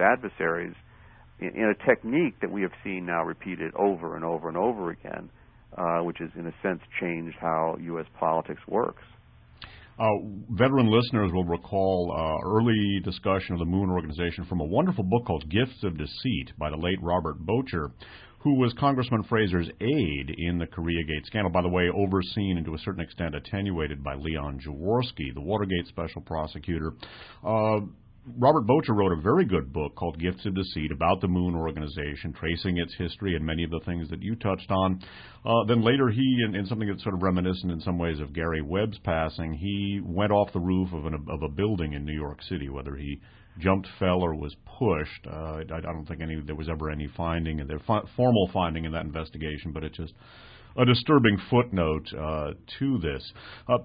adversaries in a technique that we have seen now repeated over and over and over again, which has, in a sense, changed how U.S. politics works. Veteran listeners will recall early discussion of the Moon Organization from a wonderful book called Gifts of Deceit by the late Robert Bocher, who was Congressman Fraser's aide in the Koreagate scandal, by the way, overseen and to a certain extent attenuated by Leon Jaworski, the Watergate special prosecutor. Robert Bocher wrote a very good book called Gifts of Deceit about the Moon Organization, tracing its history and many of the things that you touched on. Then later he, in something that's sort of reminiscent in some ways of Gary Webb's passing, he went off the roof of a building in New York City, whether he jumped, fell, or was pushed. I don't think there was ever any finding, formal finding in that investigation, but it just a disturbing footnote to this.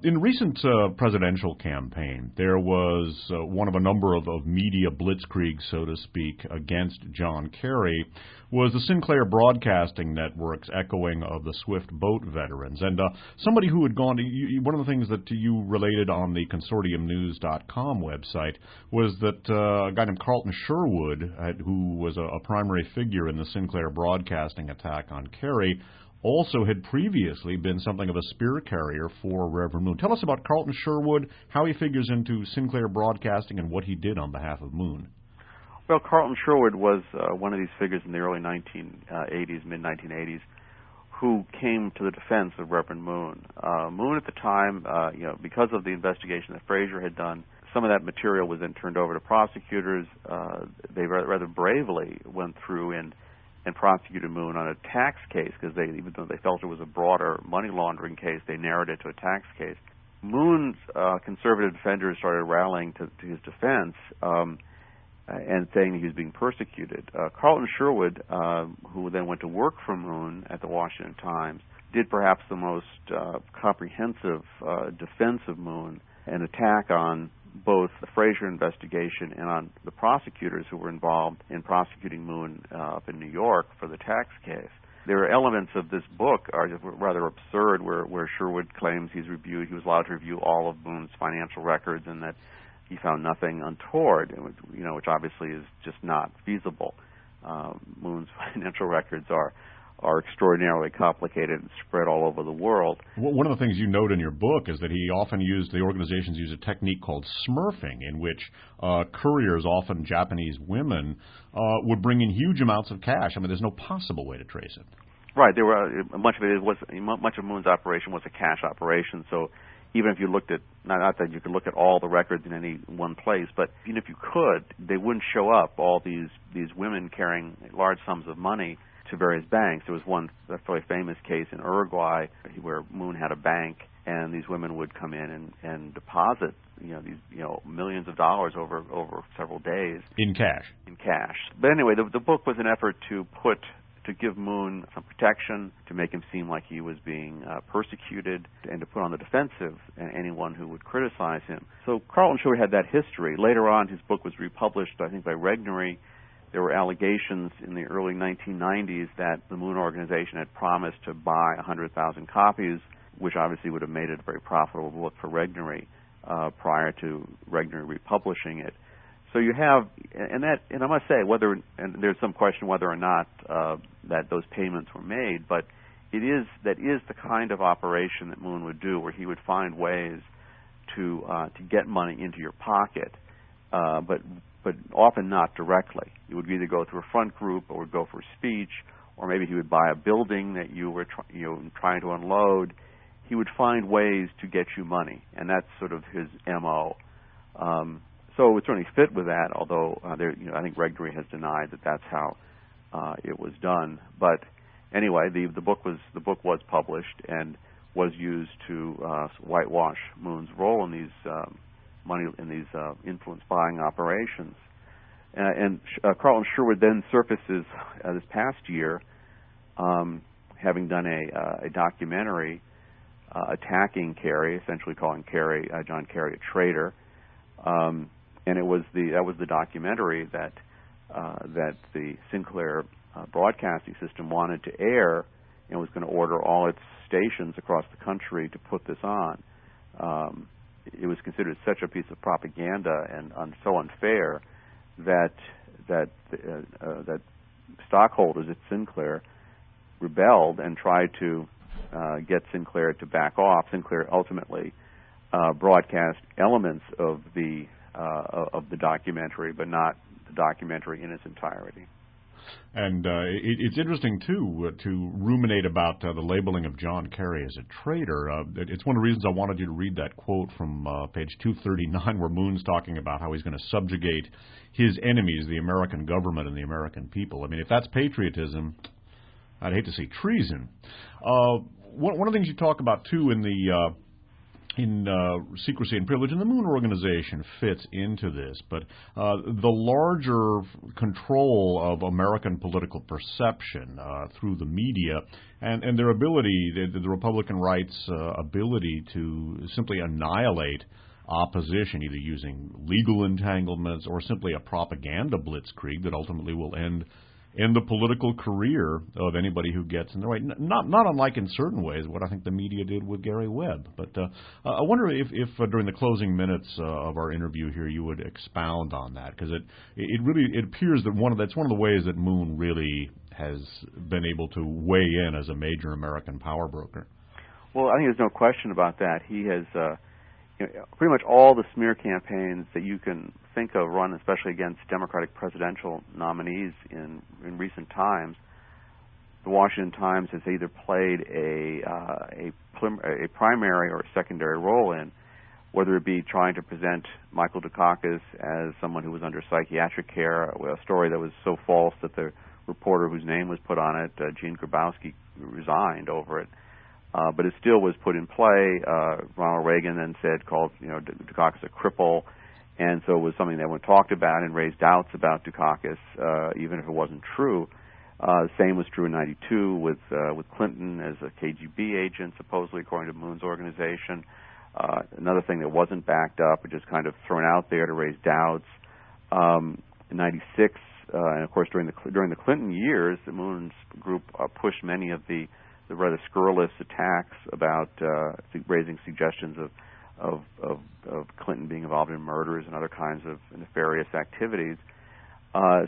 In the recent presidential campaign, there was one of a number of media blitzkrieg, so to speak, against John Kerry, was the Sinclair Broadcasting Network's echoing of the Swift boat veterans. And somebody who had gone to, one of the things that you related on the consortiumnews.com website was that a guy named Carlton Sherwood, who was a primary figure in the Sinclair Broadcasting attack on Kerry, also had previously been something of a spear carrier for Reverend Moon. Tell us about Carlton Sherwood, how he figures into Sinclair Broadcasting, and what he did on behalf of Moon. Well, Carlton Sherwood was one of these figures in the early 1980s, mid-1980s, who came to the defense of Reverend Moon. Moon at the time, because of the investigation that Fraser had done, some of that material was then turned over to prosecutors. They rather bravely went through and prosecuted Moon on a tax case, because even though they felt it was a broader money laundering case, they narrowed it to a tax case. Moon's conservative defenders started rallying to his defense and saying he was being persecuted. Carlton Sherwood, who then went to work for Moon at the Washington Times, did perhaps the most comprehensive defense of Moon, an attack on both the Fraser investigation and on the prosecutors who were involved in prosecuting Moon up in New York for the tax case. There are elements of this book are rather absurd, where Sherwood claims he was allowed to review all of Moon's financial records, and that he found nothing untoward, which obviously is just not feasible. Moon's financial records are extraordinarily complicated and spread all over the world. One of the things you note in your book is that the organizations use a technique called smurfing, in which couriers, often Japanese women, would bring in huge amounts of cash. I mean, there's no possible way to trace it. Right. Much of Moon's operation was a cash operation, so even if you looked at, not that you could look at all the records in any one place, but even if you could, they wouldn't show up, all these women carrying large sums of money to various banks. There was one fairly famous case in Uruguay where Moon had a bank, and these women would come in and deposit millions of dollars over several days in cash. But anyway, the book was an effort to give Moon some protection, to make him seem like he was being persecuted, and to put on the defensive anyone who would criticize him. So Carlton Sherwood had that history. Later on, his book was republished, I think, by Regnery. There were allegations in the early 1990s that the Moon organization had promised to buy 100,000 copies, which obviously would have made it a very profitable book for Regnery prior to Regnery republishing it. So you have, and I must say, and there's some question whether or not that those payments were made, but that is the kind of operation that Moon would do, where he would find ways to get money into your pocket, but often not directly. He would either go through a front group, or would go for speech, or maybe he would buy a building that you were trying to unload. He would find ways to get you money, and that's sort of his MO. So it would certainly fit with that, although I think Regnery has denied that that's how it was done. But anyway, the book was published and was used to whitewash Moon's role in these influence buying operations. And Carlton Sherwood then surfaces this past year, having done a documentary attacking Kerry, essentially calling John Kerry a traitor. And that was the documentary that the Sinclair broadcasting system wanted to air, and was going to order all its stations across the country to put this on. It was considered such a piece of propaganda and so unfair that stockholders at Sinclair rebelled and tried to get Sinclair to back off. Sinclair ultimately broadcast elements of the documentary, but not the documentary in its entirety. And it's interesting, too, to ruminate about the labeling of John Kerry as a traitor. It's one of the reasons I wanted you to read that quote from page 239, where Moon's talking about how he's going to subjugate his enemies, the American government and the American people. I mean, if that's patriotism, I'd hate to see treason. One of the things you talk about, too, in secrecy and privilege, and the Moon Organization fits into this. But the larger control of American political perception through the media and their ability, the Republican right's ability to simply annihilate opposition, either using legal entanglements or simply a propaganda blitzkrieg that ultimately will end in the political career of anybody who gets in the right. Not unlike in certain ways what I think the media did with Gary Webb. But I wonder if during the closing minutes of our interview here you would expound on that, because it appears that that's one of the ways that Moon really has been able to weigh in as a major American power broker. Well, I think there's no question about that. He has pretty much all the smear campaigns that you can think of run, especially against Democratic presidential nominees in recent times. The Washington Times has either played a primary or a secondary role in, whether it be trying to present Michael Dukakis as someone who was under psychiatric care, a story that was so false that the reporter whose name was put on it, Gene Grabowski, resigned over it. But it still was put in play. Ronald Reagan then called Dukakis a cripple, and so it was something that was talked about and raised doubts about Dukakis, even if it wasn't true. The same was true in '92 with Clinton as a KGB agent, supposedly according to Moon's organization. Another thing that wasn't backed up, but just kind of thrown out there to raise doubts. In '96, and of course during the Clinton years, the Moon's group pushed many of the rather scurrilous attacks about raising suggestions of Clinton being involved in murders and other kinds of nefarious activities.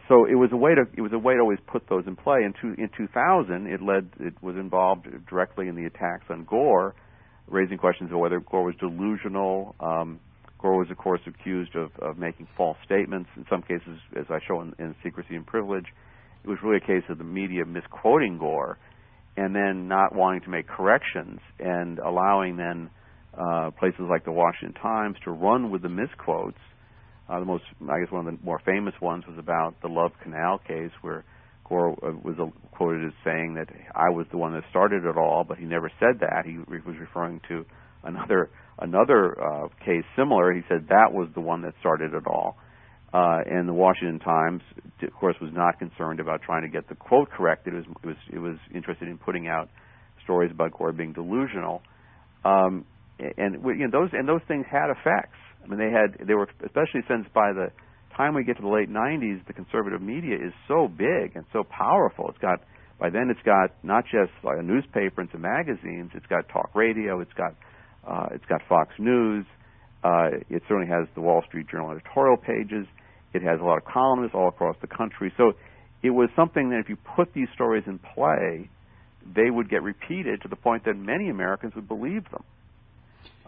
So it was a way to always put those in play. In 2000, it was involved directly in the attacks on Gore, raising questions of whether Gore was delusional. Gore was, of course, accused of making false statements. In some cases, as I show in Secrecy and Privilege, it was really a case of the media misquoting Gore and then not wanting to make corrections and allowing then places like the Washington Times to run with the misquotes. One of the more famous ones was about the Love Canal case, where Gore was quoted as saying that I was the one that started it all, but he never said that. He was referring to another case similar. He said that was the one that started it all. And the Washington Times, of course, was not concerned about trying to get the quote corrected. It was interested in putting out stories about Gore being delusional. Those things had effects. I mean, they were, especially since by the time we get to the late 90s, the conservative media is so big and so powerful. By then it's got not just like a newspaper and some magazines. It's got talk radio. It's got Fox News. It certainly has the Wall Street Journal editorial pages. It has a lot of columnists all across the country. So it was something that if you put these stories in play, they would get repeated to the point that many Americans would believe them.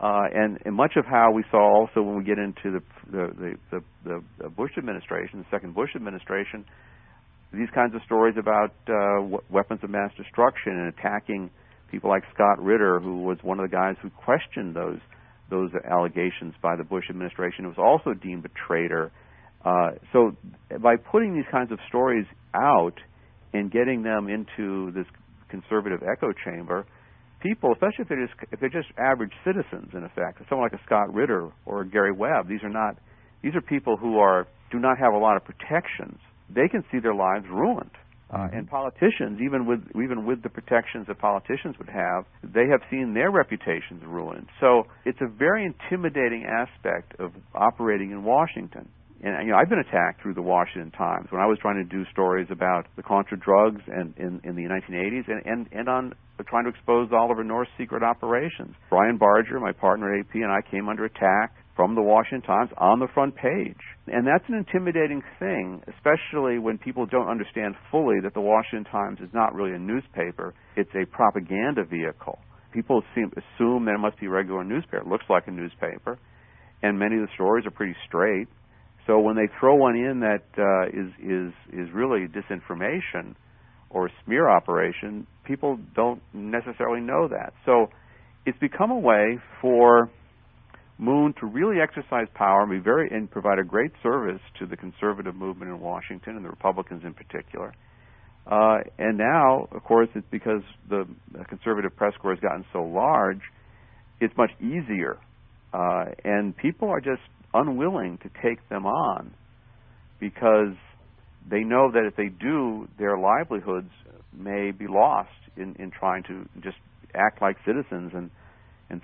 And much of how we saw also when we get into the Bush administration, the second Bush administration, these kinds of stories about weapons of mass destruction and attacking people like Scott Ritter, who was one of the guys who questioned those allegations by the Bush administration. It was also deemed a traitor. So by putting these kinds of stories out and getting them into this conservative echo chamber, people, especially if they're just average citizens, in effect, someone like a Scott Ritter or a Gary Webb, these are people who do not have a lot of protections. They can see their lives ruined. And politicians, even with the protections that politicians would have, they have seen their reputations ruined. So it's a very intimidating aspect of operating in Washington. And I've been attacked through the Washington Times when I was trying to do stories about the Contra drugs and in the 1980s, and on trying to expose Oliver North's secret operations. Brian Barger, my partner at AP, and I came under attack from the Washington Times on the front page. And that's an intimidating thing, especially when people don't understand fully that the Washington Times is not really a newspaper. It's a propaganda vehicle. People assume that it must be a regular newspaper. It looks like a newspaper, and many of the stories are pretty straight. So when they throw one in that is really disinformation or a smear operation, people don't necessarily know that. So it's become a way for Moon to really exercise power and provide a great service to the conservative movement in Washington and the Republicans in particular. And now, of course, it's because the conservative press corps has gotten so large, it's much easier And people are just unwilling to take them on because they know that if they do, their livelihoods may be lost in trying to just act like citizens and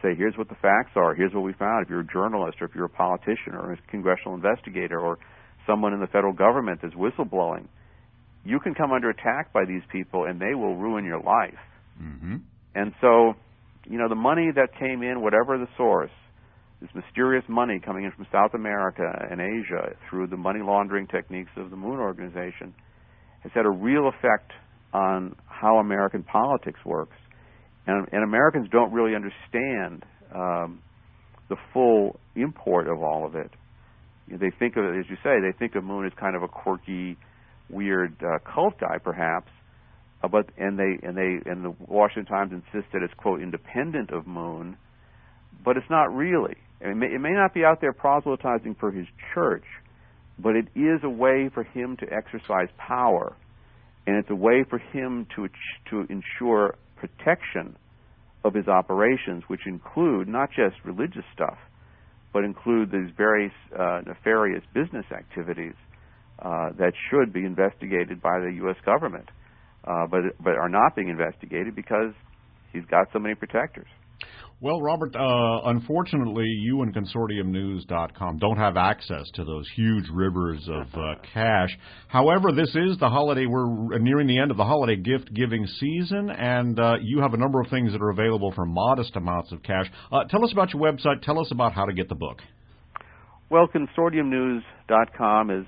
say, here's what the facts are, here's what we found. If you're a journalist or if you're a politician or a congressional investigator or someone in the federal government that's whistleblowing, you can come under attack by these people and they will ruin your life. Mm-hmm. And so, the money that came in, whatever the source, this mysterious money coming in from South America and Asia through the money laundering techniques of the Moon Organization has had a real effect on how American politics works. And Americans don't really understand the full import of all of it. They think of it, as you say, they think of Moon as kind of a quirky, weird cult guy, perhaps. And the Washington Times insists that it's, quote, independent of Moon, but it's not really. It may not be out there proselytizing for his church, but it is a way for him to exercise power, and it's a way for him to ensure protection of his operations, which include not just religious stuff, but include these very nefarious business activities that should be investigated by the U.S. government, but are not being investigated because he's got so many protectors. Well, Robert, unfortunately, you and ConsortiumNews.com don't have access to those huge rivers of cash. However, this is the holiday. We're nearing the end of the holiday gift-giving season, and you have a number of things that are available for modest amounts of cash. Tell us about your website. Tell us about how to get the book. Well, ConsortiumNews.com is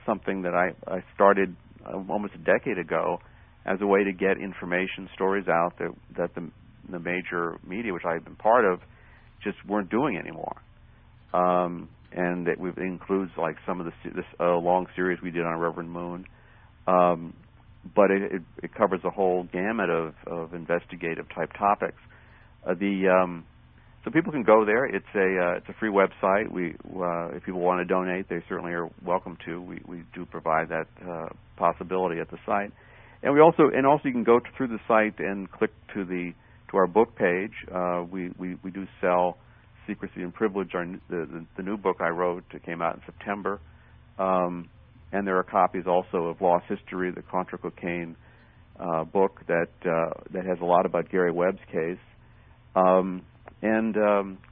something that I started almost a decade ago as a way to get information, stories out that the major media, which I've been part of, just weren't doing anymore. And it includes like some of this long series we did on Reverend Moon. But it covers a whole gamut of investigative type topics. So people can go there. It's a free website. If people want to donate, they certainly are welcome to. We do provide that possibility at the site. And also you can go through the site and click to our book page. We do sell Secrecy and Privilege, the new book I wrote. It came out in September. And there are copies also of Lost History, the Contra Cocaine book that has a lot about Gary Webb's case. And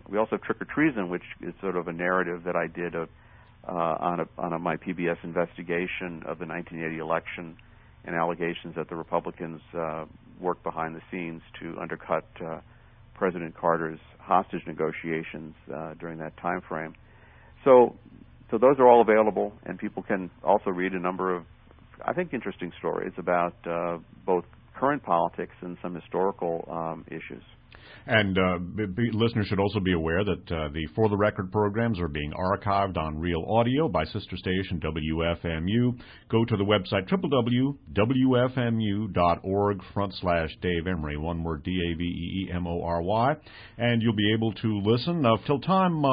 we also have Trick or Treason, which is sort of a narrative that I did on my PBS investigation of the 1980 election and allegations that the Republicans worked behind the scenes to undercut President Carter's hostage negotiations during that time frame. So those are all available, and people can also read a number of, I think, interesting stories about both current politics and some historical issues. And listeners should also be aware that the For the Record programs are being archived on Real Audio by sister station WFMU. Go to the website www.wfmu.org/Dave Emory, one word DAVEEMORY, and you'll be able to listen till time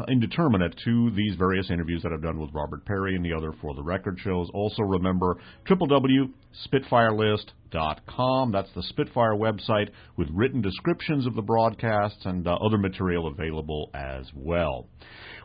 indeterminate to these various interviews that I've done with Robert Parry and the other For the Record shows. Also remember www.spitfirelist.com. That's the Spitfire website with written descriptions of the broadcasts and other material available as well.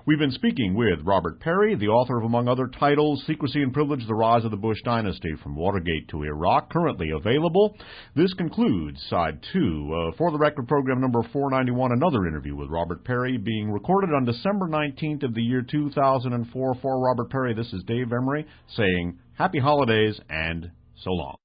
We've been speaking with Robert Parry, the author of, among other titles, Secrecy and Privilege, The Rise of the Bush Dynasty, From Watergate to Iraq, currently available. This concludes Side 2 For the Record program number 491, another interview with Robert Parry being recorded on December 19th of the year 2004. For Robert Parry, this is Dave Emory saying happy holidays and so long.